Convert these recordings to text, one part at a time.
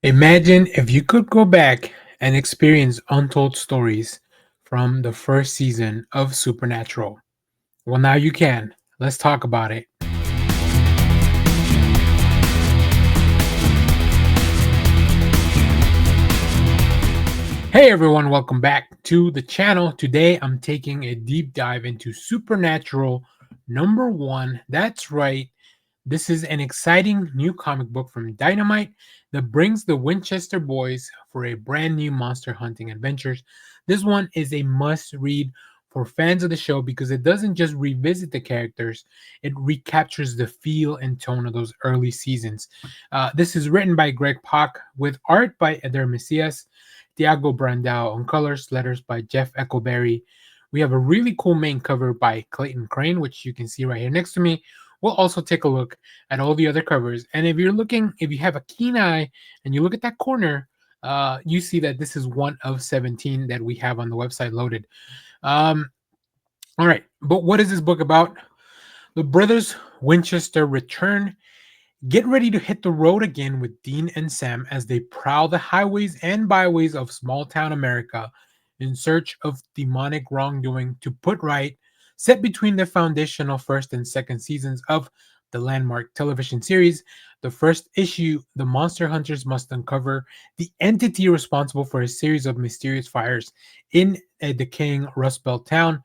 Imagine if you could go back and experience untold stories from the first season of Supernatural. Well, now you can. Let's talk about it. Hey everyone, welcome back to the channel. Today I'm taking a deep dive into Supernatural number one. That's right, this is an exciting new comic book from Dynamite that brings the Winchester boys for a brand new monster hunting adventures. This one is a must read for fans of the show because it doesn't just revisit the characters, it recaptures the feel and tone of those early seasons. This is written by Greg Pak with art by Eder Messias, Tiago Brandao on colors, letters by Jeff Echoberry. We have a really cool main cover by Clayton Crane, which you can see right here next to me. We'll also take a look at all the other covers. And if you have a keen eye and you look at that corner, you see that this is one of 17 that we have on the website loaded. Um, all right, but what is this book about? The brothers Winchester return. Get ready to hit the road again with Dean and Sam as they prowl the highways and byways of small town America in search of demonic wrongdoing to put right, set between the foundational first and second seasons of the landmark television series. The first issue, the monster hunters must uncover the entity responsible for a series of mysterious fires in a decaying Rust Belt town.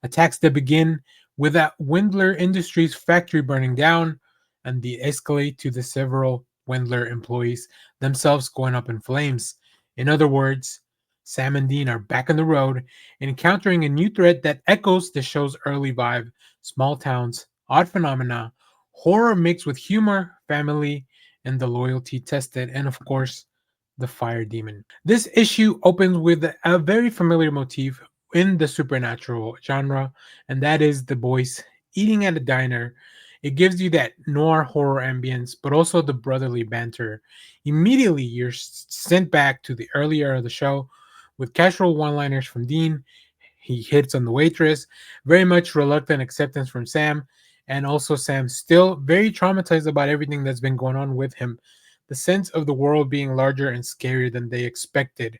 Attacks that begin with a Windler Industries factory burning down and the escalate to the several Wendler employees themselves going up in flames. In other words, Sam and Dean are back on the road, encountering a new threat that echoes the show's early vibe: small towns, odd phenomena, horror mixed with humor, family, and the loyalty tested, and of course, the fire demon. This issue opens with a very familiar motif in the supernatural genre, and that is the boys eating at a diner. It gives you that noir horror ambience, but also the brotherly banter. Immediately, you're sent back to the earlier of the show with casual one liners from Dean. He hits on the waitress, very much reluctant acceptance from Sam, and also Sam still very traumatized about everything that's been going on with him. The sense of the world being larger and scarier than they expected.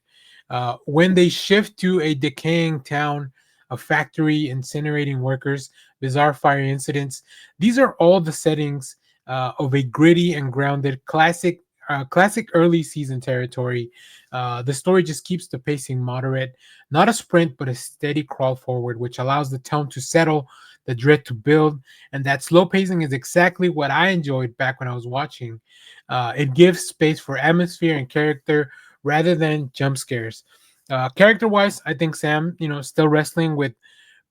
When they shift to a decaying town, a factory incinerating workers, bizarre fire incidents, these are all the settings of a gritty and grounded classic early season territory. The story just keeps the pacing moderate, not a sprint, but a steady crawl forward, which allows the tone to settle, the dread to build. And that slow pacing is exactly what I enjoyed back when I was watching. It gives space for atmosphere and character rather than jump scares. Character wise, I think Sam, still wrestling with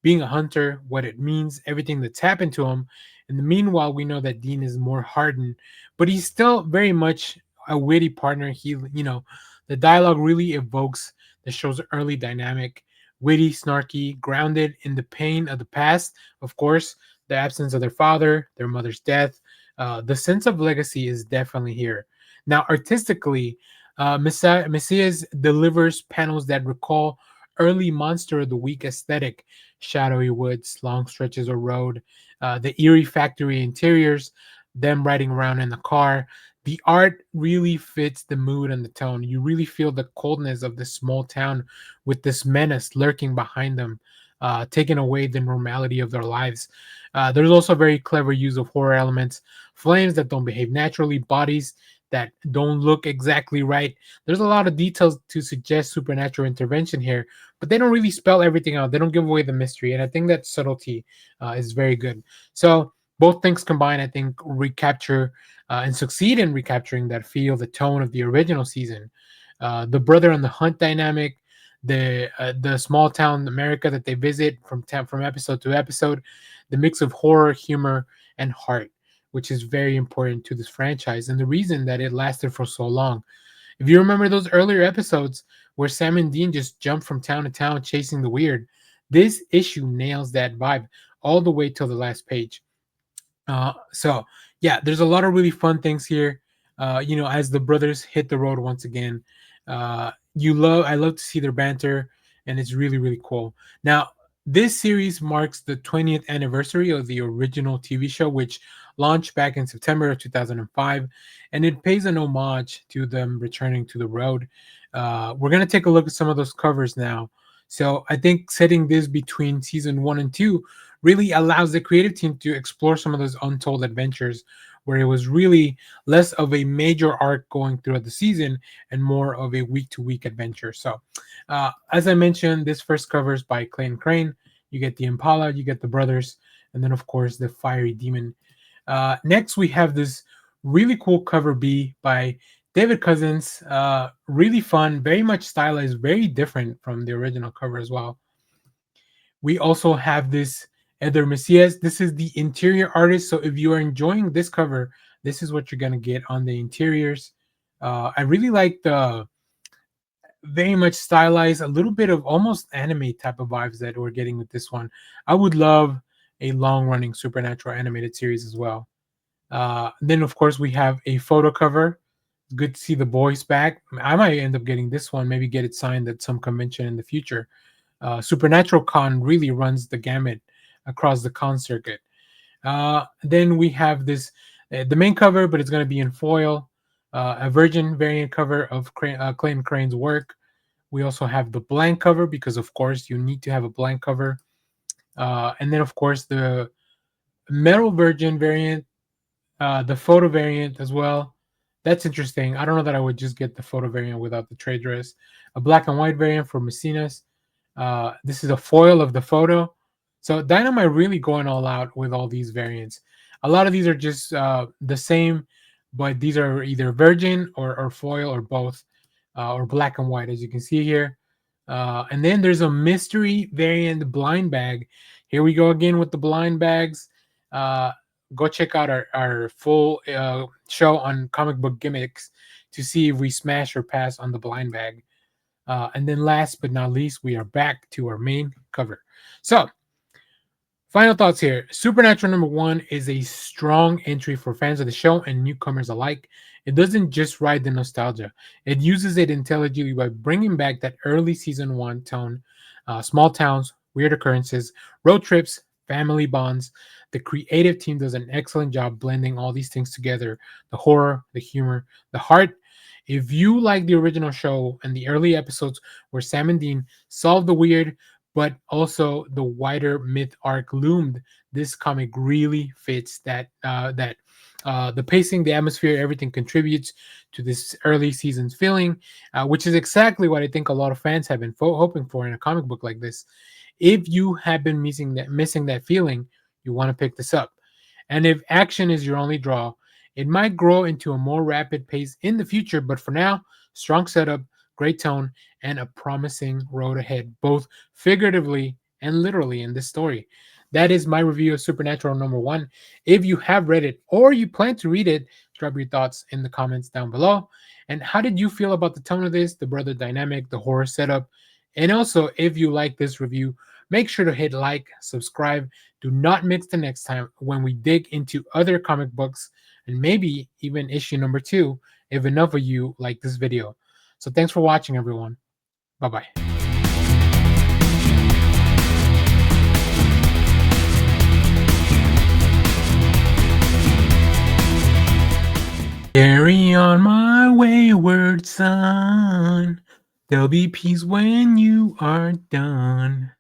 being a hunter, what it means, everything that's happened to him. In the meanwhile, we know that Dean is more hardened, but he's still very much a witty partner. The dialogue really evokes the show's early dynamic, witty, snarky, grounded in the pain of the past, of course, the absence of their father, their mother's death. The sense of legacy is definitely here. Now, artistically, Messias delivers panels that recall early Monster of the Week aesthetic: shadowy woods, long stretches of road, the eerie factory interiors, them riding around in the car. The art really fits the mood and the tone. You really feel the coldness of this small town with this menace lurking behind them, taking away the normality of their lives. There's also very clever use of horror elements: flames that don't behave naturally, bodies that don't look exactly right. There's a lot of details to suggest supernatural intervention here, but they don't really spell everything out. They don't give away the mystery, and I think that subtlety is very good. So both things combined, I think, recapture and succeed in recapturing that feel, the tone of the original season. The brother on the hunt dynamic, the small town America that they visit from episode to episode, the mix of horror, humor, and heart, which is very important to this franchise and the reason that it lasted for so long. If you remember those earlier episodes where Sam and Dean just jump from town to town chasing the weird, this issue nails that vibe all the way till the last page. So yeah, there's a lot of really fun things here. As the brothers hit the road once again, I love to see their banter, and it's really really cool. Now, this series marks the 20th anniversary of the original TV show, which launched back in September of 2005, and it pays an homage to them returning to the road. We're going to take a look at some of those covers now. So I think setting this between season 1 and 2 really allows the creative team to explore some of those untold adventures where it was really less of a major arc going throughout the season and more of a week to week adventure. So, as I mentioned, this first cover is by Clay and Crane. You get the Impala, you get the brothers, and then, of course, the Fiery Demon. Next, we have this really cool cover B by David Cousins. Really fun, very much stylized, very different from the original cover as well. We also have this Eder Messias. This is the interior artist. So if you are enjoying this cover, this is what you're going to get on the interiors. I really like the very much stylized, a little bit of almost anime type of vibes that we're getting with this one. I would love a long running Supernatural animated series as well. Then, of course, we have a photo cover. Good to see the boys back. I might end up getting this one, maybe get it signed at some convention in the future. Supernatural Con really runs the gamut across the con circuit. Then we have this, the main cover, but it's going to be in foil, a Virgin variant cover of Clay and Crane's work. We also have the blank cover because, of course, you need to have a blank cover. And then, of course, the metal Virgin variant, the photo variant as well. That's interesting. I don't know that I would just get the photo variant without the trade dress. A black and white variant for Messias. This is a foil of the photo. So Dynamite really going all out with all these variants. A lot of these are just the same, but these are either virgin or foil or both, or black and white, as you can see here. And then there's a mystery variant blind bag. Here we go again with the blind bags. Go check out our full show on comic book gimmicks to see if we smash or pass on the blind bag. And then last but not least, we are back to our main cover. So, final thoughts here. Supernatural #1 is a strong entry for fans of the show and newcomers alike. It doesn't just ride the nostalgia. It uses it intelligently by bringing back that early season 1 tone, small towns, weird occurrences, road trips, family bonds. The creative team does an excellent job blending all these things together: the horror, the humor, the heart. If you like the original show and the early episodes where Sam and Dean solved the weird, but also the wider myth arc loomed, this comic really fits that. The pacing, the atmosphere, everything contributes to this early season's feeling, which is exactly what I think a lot of fans have been hoping for in a comic book like this. If you have been missing that feeling, you want to pick this up. And if action is your only draw, it might grow into a more rapid pace in the future, but for now, strong setup, great tone, and a promising road ahead, both figuratively and literally in this story. That is my review of Supernatural #1. If you have read it or you plan to read it, drop your thoughts in the comments down below. And how did you feel about the tone of this, the brother dynamic, the horror setup? And also, if you like this review, make sure to hit like, subscribe. Do not miss the next time when we dig into other comic books and maybe even issue #2 if enough of you like this video. So thanks for watching, everyone. Bye-bye. Carry on, my wayward son. There'll be peace when you are done.